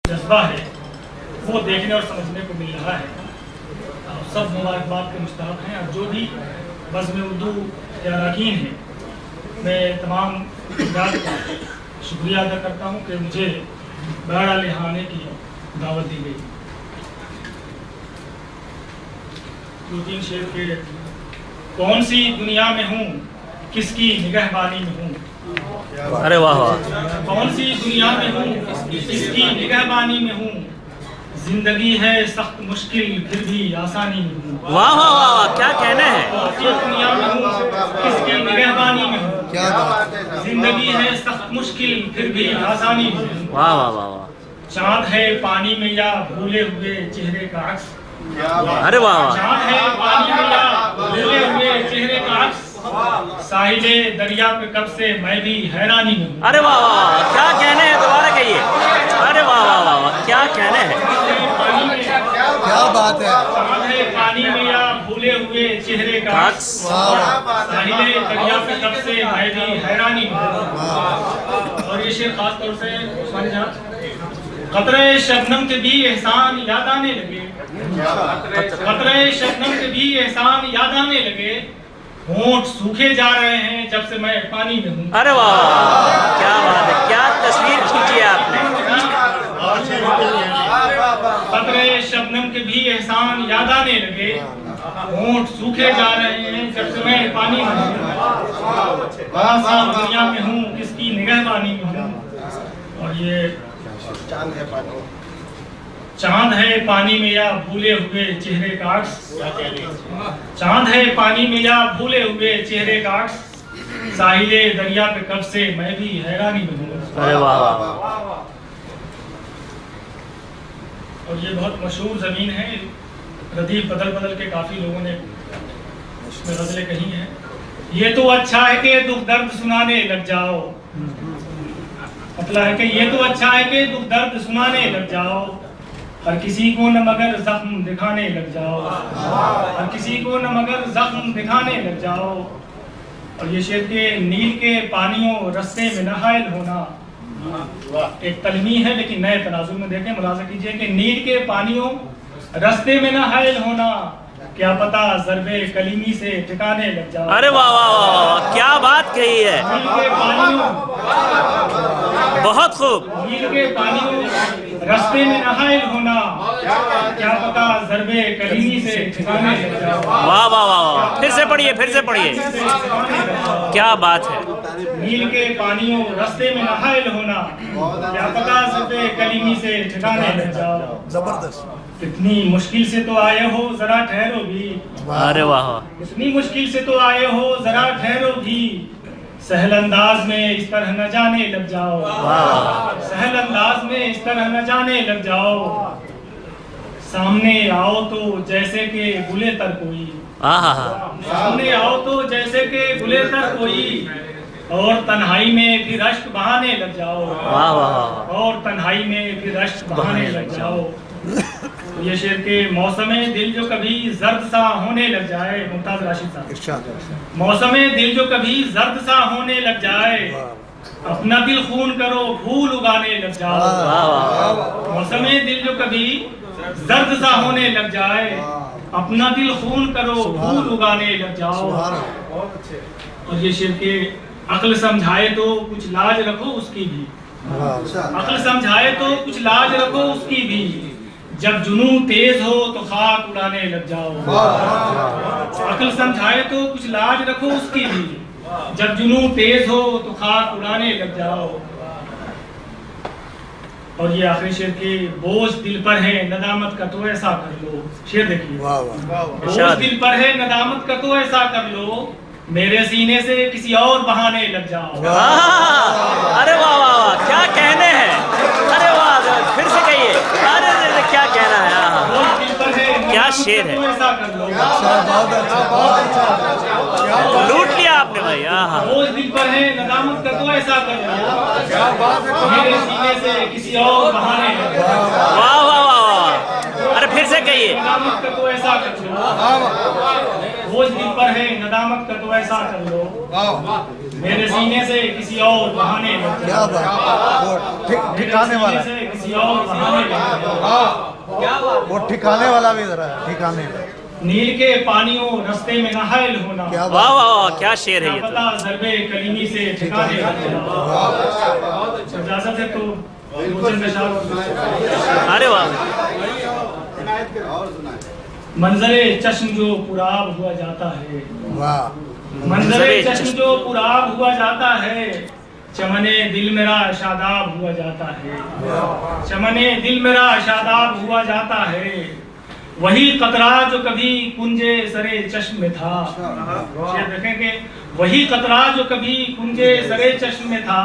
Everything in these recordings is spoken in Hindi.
जज्बा है वो देखने और समझने को मिल रहा है। सब मुबारकबाद के मुस्तहक हैं। और जो भी बज़्म उर्दू के अरकान हैं, मैं तमाम अफराद का शुक्रिया अदा करता हूँ कि मुझे बहरहाल यहाँ आने की दावत दी गई। 2-3 शेर के कौन सी दुनिया में हूँ, किसकी निगहबानी में हूँ। अरे वाह वाह, कौन सी दुनिया में हूँ, किसकी निगहबानी में हूँ। जिंदगी है सख्त मुश्किल फिर भी आसानी में हूँ। वाह वाह वाह वाह, क्या कहने हैं। कौन सी दुनिया में हूँ, किसकी निगहबानी में हूँ। क्या बात है। जिंदगी है सख्त मुश्किल फिर भी आसानी में हूँ। वाह वाह वाह वाह, चाँद है पानी में या भूले हुए चेहरे का अक्स। अरे वाह वाह, चाँद है पानी में या भूले हुए चेहरे का अक्स। साहिले दरिया पे कब से मैं भी हैरानी में हूँ। अरे वाह वाह वाह, क्या कहने हैं, दोबारा कहिए। अरे वाह वाह वाह वाह, क्या कहने हैं। क्या बात है। चाँद है पानी में या भूले हुए चेहरे का अक्स। साहिले दरिया पे कब से मैं भी हैरानी में हूँ। और ये शेर खास तौर से उस्मानी साहब, कतरे शबनम के भी एहसान याद आने लगे। कतरे शबनम के भी एहसान याद आने लगे। होंठ सूखे जा रहे हैं जब से मैं पानी में हूँ। अरे वाह वाह, क्या बात है, क्या तस्वीर खींची है आपने। कतरे शबनम के भी एहसान याद आने लगे। होंठ सूखे जा रहे हैं जब से मैं पानी में हूँ। कौन सा दुनिया में हूँ, किसकी निगहबानी में हूँ। और ये चांद है पानी में या भूले हुए चेहरे का अक्स। चांद है पानी में या भूले हुए चेहरे का अक्स। साहिले दरिया पे कब से मैं भी हैरानी में हूँ। अरे वाह वाह, और ये बहुत मशहूर जमीन है। रदीफ बदल बदल के काफी लोगों ने इसमें गजलें कही हैं। ये तो अच्छा है कि दुख दर्द सुनाने लग जाओ। मतलब है कि ये तो अच्छा है कि दुख दर्द सुनाने लग जाओ। हर किसी को न मगर जख्म दिखाने लग जाओ। हर किसी को न मगर जख्म दिखाने लग जाओ। और ये शेर के नील के पानियों रस्ते में नहायल होना एक तलमी है, लेकिन नए तनाजुर में देखें, मुलाजा कीजिए कि नील के पानियों रस्ते में नहायल होना, क्या पता ज़रबे कलीमी से ठिकाने लग जाओ। अरे वाह वाह वाह वाह, क्या बात कही है। नील के पानियों, बहुत खूब। नील के पानियों रस्ते में नहायल होना, क्या पता ज़रबे कलीमी से ठिकाने लग जाओ। वाह वाह वाह वाह, फिर से पढ़िए, फिर से पढ़िए, क्या बात है। नील के पानियों रस्ते में नहायल होना, क्या पता ज़रबे कलीमी से ठिकाने लग जाओ। जबरदस्त। कितनी मुश्किल से तो आए हो जरा ठहरो भी। अरे वाह, कितनी मुश्किल से तो आए हो जरा ठहरो भी। सहल अंदाज में इस तरह न जाने लग जाओ। सहल अंदाज में इस तरह न जाने लग जाओ। सामने आओ तो जैसे के बुले तर कोई। सामने आओ तो जैसे के बुले तर कोई। और तन्हाई में फिर अश्क बहाने लग जाओ। और तन्हाई में फिर अश्क बहाने लग जाओ। ये शेर के मौसमे दिल जो कभी जर्द सा होने लग जाए, मुमताज राशिद साहब। मौसमे दिल जो कभी जर्द सा होने लग जाए, अपना दिल खून करो फूल उगाने लग जाओ। मौसमे दिल जो कभी जर्द सा होने लग जाए, अपना दिल खून करो फूल उगाने लग जाओ। और ये शेर के अक्ल समझाए तो कुछ लाज रखो उसकी भी। अक्ल समझाए तो कुछ लाज रखो उसकी भी। जब जुनून तेज हो तो खाक उड़ाने लग जाओ। अक्ल समझाए तो कुछ लाज रखो उसकी भी। जब जुनून तेज हो तो खाक उड़ाने लग जाओ। और ये आखिरी शेर के बोझ दिल पर है नदामत का तो ऐसा कर लो। शेर देखिए, बोझ दिल पर है नदामत का तो ऐसा कर लो। मेरे सीने से किसी और बहाने लग जाओ। अरे वाह वाह वाह, क्या कहने हैं। अरे वाह, फिर से कहिए। अरे क्या कहना है, क्या शेर है। लूट लिया आपने भाई। बोझ दिल पर है नदामत का तो ऐसा कर लो। मेरे सीने से किसी और बहाने लग जाओ। वाह वाह वाह वाह, अरे फिर से कहिए। नदामत का तो ऐसा कर लो। बोझ दिल पर है नदामत का तो ऐसा कर लो। मेरे सीने से किसी और बहाने लग जाओ। ठिकाने वाला। किसी किसी और बहाने लग जाओ। वो ठिकाने वाला भी जरा है, ठिकाने पे। नील के पानियों रास्ते में नहायल होना, क्या वाह बात वाह वाह, क्या शेर है क्या ये तो। पता ज़रबे कलीमी से ठिकाने लग जाओ। इजाज़त है तो दो चंद अशआर। अरे वाह, मंजरे चश्म जो पुराब हुआ जाता है, वाह। मंजरे चश्म जो पुराब हुआ जाता है, चमने दिल मेरा शादाब हुआ जाता है, चमने दिल मेरा शादाब हुआ जाता है। वही कतरा जो कभी कुंजे सरे चश्म में था, ये देखेंगे, वही कतरा जो कभी कुंजे सरे चश्म में था,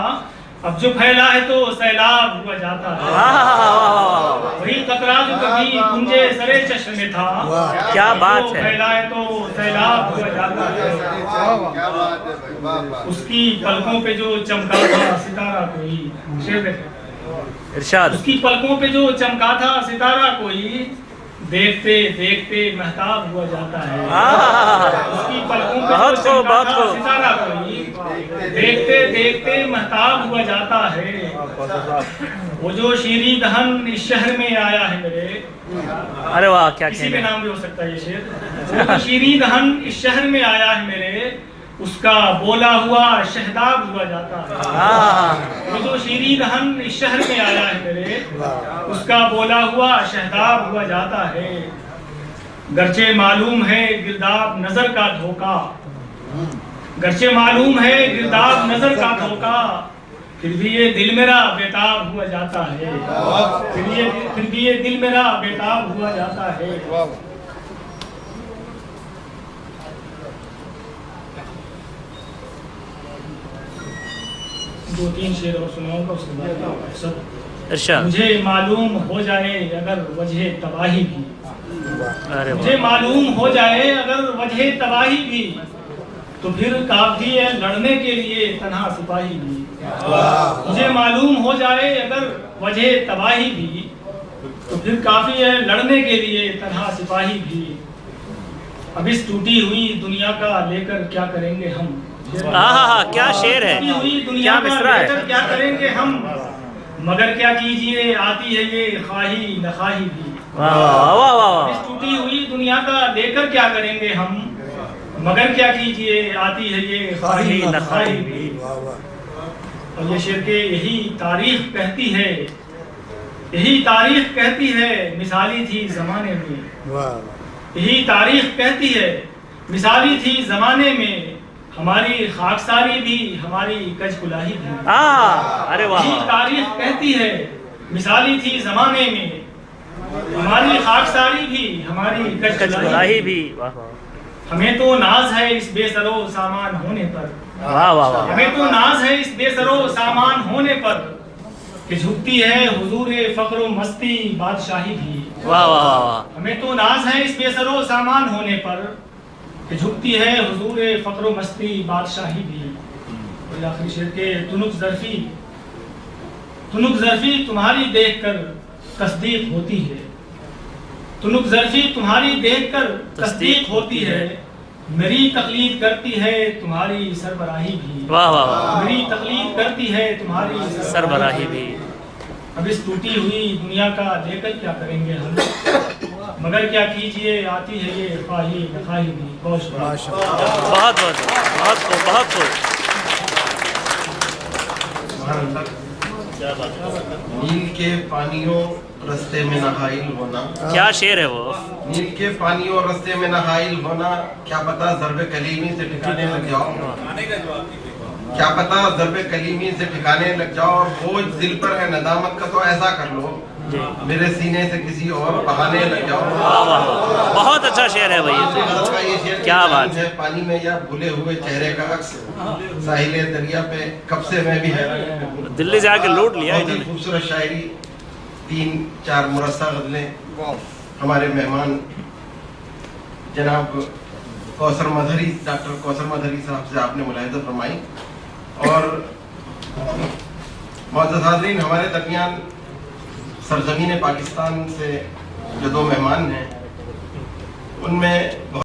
अब जो फैला है तो सैलाब हुआ जाता है। वाह वाह वाह वाह, वही कतरा जो कभी कुंजे सरे चश्म में था, वाह। क्या बात जो है। फैला है तो सैलाब हुआ जाता है। क्या बात है भाई, वाह वाह। उसकी पलकों पे जो चमका था सितारा कोई, शेर देखें, इरशाद। उसकी पलकों पे जो चमका था सितारा कोई, देखते देखते महताब हुआ जाता है। उसकी पलकों पे बहुत जो खूब, चमका बहुत था खूब। सितारा कोई, देखते देखते महताब हुआ जाता है। वो जो शीरी दहन इस शहर में आया है मेरे, अरे वाह, क्या किसी कहने के हैं। नाम भी हो सकता है ये शेर। वो जो शीरी दहन इस शहर में आया है मेरे, उसका बोला हुआ शहदाब हुआ जाता है। हाँ, वो जो शीरी दहन इस शहर में आया है मेरे, उसका बोला हुआ शहदाब हुआ जाता है। गरचे मालूम है गिरदाब नजर का धोखा, गरचे मालूम है गिरदाब नजर का धोखा, फिर भी ये दिल मेरा बेताब हुआ जाता है। फिर भी ये दिल मेरा बेताब हुआ जाता है। दो तीन शेर और सुनाऊंगा, उसके बाद सब। इरशाद। मुझे मालूम हो जाए अगर वजह तबाही भी, अरे मुझे वाह, मालूम हो जाए अगर वजह तबाही भी, तो फिर काफी है लड़ने के लिए तन्हा सिपाही भी। मुझे मालूम हो जाए अगर वजह तबाही भी, तो फिर काफी है लड़ने के लिए तन्हा सिपाही भी। अब इस टूटी हुई दुनिया का लेकर क्या करेंगे हम, आहा, क्या शेर है, टूटी हुई दुनिया क्या का मिसरा है। लेकर क्या करेंगे हम, मगर क्या कीजिए आती है ये ख्वाही नखाही भी। वाह वाह वाह वाह इस वाह, टूटी हुई दुनिया का लेकर क्या करेंगे हम, मगर क्या कीजिए आती है ये ख्वाही नखाही भी। वाह वाह। और ये शेर के यही तारीख कहती है, यही तारीख कहती है मिसाली थी जमाने में, वाह। यही तारीख कहती है मिसाली थी जमाने में, हमारी खाकसारी भी हमारी कजकुलाही भी। अरे वाह, यही तारीख कहती है मिसाली थी जमाने में, हमारी खाकसारी भी हमारी कजकुलाही कचकुलाही भी। वाह वाह हमें तो नाज है इस बेसरो सामान होने पर, वाह वाह वाह, हमें तो नाज है इस बेसरो सामान होने पर, कि झुकती है हुजूरे फक्र मस्ती बादशाही भी। वाह वाह वाह वाह, हमें तो नाज है इस बेसरो सामान होने पर, कि झुकती है हुजूरे फक्र मस्ती बादशाही भी। और आखिरी शेर के तुनुक जरफी तुम्हारी देखकर तस्दीक होती है, तुनुक जरफी तुम्हारी देखकर तस्दीक होती है, मेरी तकलीद करती है तुम्हारी सरबराही भी। वाह वाह वाह, मेरी तकलीद करती है तुम्हारी सरबराही भी। अब इस टूटी हुई दुनिया का लेकर क्या करेंगे हम, मगर क्या कीजिए आती है ये ख्वाही नखाही भी। बहुत शुक्रिया। माशाअल्लाह। बहुत बहुत बहुत खूब, बहुत खूब। नील के पानियों रस्ते में नहाइल होना, क्या शेर है वो। नील के पानियों रस्ते में नहाइल होना, क्या पता ज़रबे कलीमी से ठिकाने लग जाओ, क्या पता ज़रबे कलीमी से ठिकाने लग जाओ, और बोझ दिल पर है नदामत का तो ऐसा कर लो, मेरे सीने से किसी और बहाने लग जाओ। वाह वाह वाह, बहुत अच्छा शेर है भाई ये गज़ल का ये शेर क्या बात है। पानी में या भूले हुए चेहरे का अक्स, साहिल दरिया पे कब से मैं भी है। तो। दिल्ली से आके लूट लिया बहुत ही इन्होंने। खूबसूरत शायरी, 3-4 मुरस्सा गज़लें हमारे मेहमान जनाब कौसर मधरी, डॉक्टर कौसर मधरी साहब से आपने मुलाहिज़ा फरमाई। और मुअज़्ज़ज़ हाज़रीन, हमारे दरमियान सरज़मीन पाकिस्तान से जो 2 मेहमान हैं, उनमें